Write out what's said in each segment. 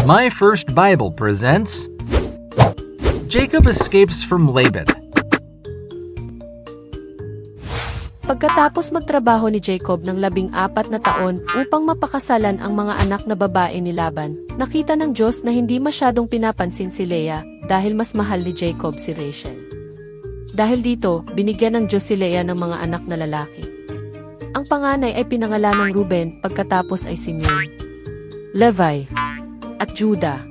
My First Bible presents Jacob Escapes from Laban. Pagkatapos magtrabaho ni Jacob ng 14 na taon upang mapakasalan ang mga anak na babae ni Laban, nakita ng Diyos na hindi masyadong pinapansin si Leah dahil mas mahal ni Jacob si Rachel. Dahil dito, binigyan ng Diyos si Leah ng mga anak na lalaki. Ang panganay ay pinangalan ng Ruben, pagkatapos ay Simeon, Levi, at Judah.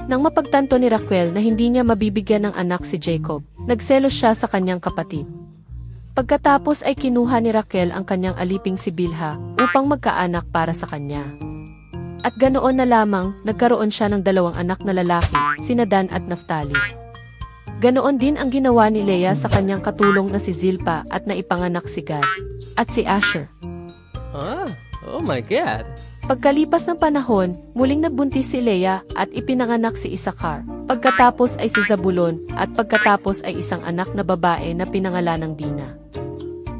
Nang mapagtanto ni Raquel na hindi niya mabibigyan ng anak si Jacob, nagselos siya sa kanyang kapatid. Pagkatapos ay kinuha ni Raquel ang kanyang aliping si Bilha upang magkaanak para sa kanya. At ganoon na lamang, nagkaroon siya ng 2 anak na lalaki, sina Dan at Naphtali. Ganoon din ang ginawa ni Leah sa kanyang katulong na si Zilpa at naipanganak si Gad at si Asher. Oh my God! Pagkalipas ng panahon, muling nagbuntis si Leah at ipinanganak si Isakar. Pagkatapos ay si Zabulon at pagkatapos ay isang anak na babae na pinangalan ng Dina.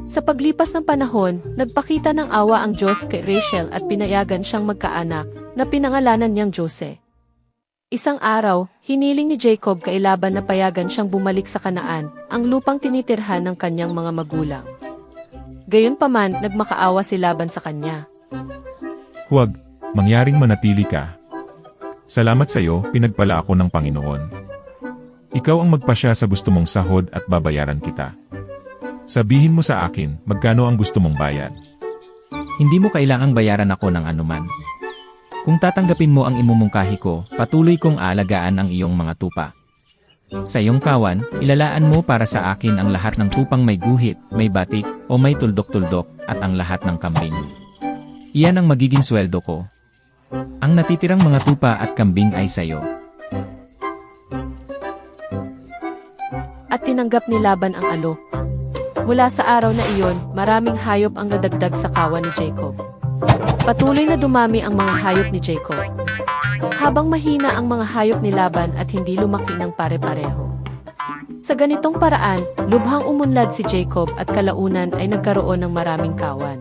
Sa paglipas ng panahon, nagpakita ng awa ang Diyos kay Rachel at pinayagan siyang magkaanak na pinangalanan niyang Jose. Isang araw, hiniling ni Jacob kay Laban na payagan siyang bumalik sa Kanaan, ang lupang tinitirhan ng kanyang mga magulang. Gayunpaman, nagmakaawa si Laban sa kanya. Huwag, mangyaring manatili ka. Salamat sa iyo, pinagpala ako ng Panginoon. Ikaw ang magpasya sa gusto mong sahod at babayaran kita. Sabihin mo sa akin, magkano ang gusto mong bayad. Hindi mo kailangang bayaran ako ng anuman. Kung tatanggapin mo ang imumungkahi ko, patuloy kong aalagaan ang iyong mga tupa. Sa iyong kawan, ilalaan mo para sa akin ang lahat ng tupang may guhit, may batik, o may tuldok-tuldok, at ang lahat ng kambing. Iyan ang magiging sweldo ko. Ang natitirang mga tupa at kambing ay sayo. At tinanggap ni Laban ang alok. Mula sa araw na iyon, maraming hayop ang nadagdag sa kawan ni Jacob. Patuloy na dumami ang mga hayop ni Jacob. Habang mahina ang mga hayop ni Laban at hindi lumaki ng pare-pareho. Sa ganitong paraan, lubhang umunlad si Jacob at kalaunan ay nagkaroon ng maraming kawan.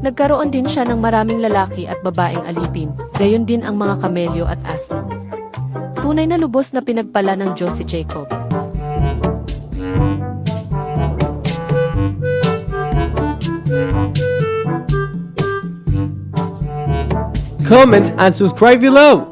Nagkaroon din siya ng maraming lalaki at babaeng alipin, gayon din ang mga kamelyo at asno. Tunay na lubos na pinagpala ng Diyos si Jacob. Comment and subscribe below!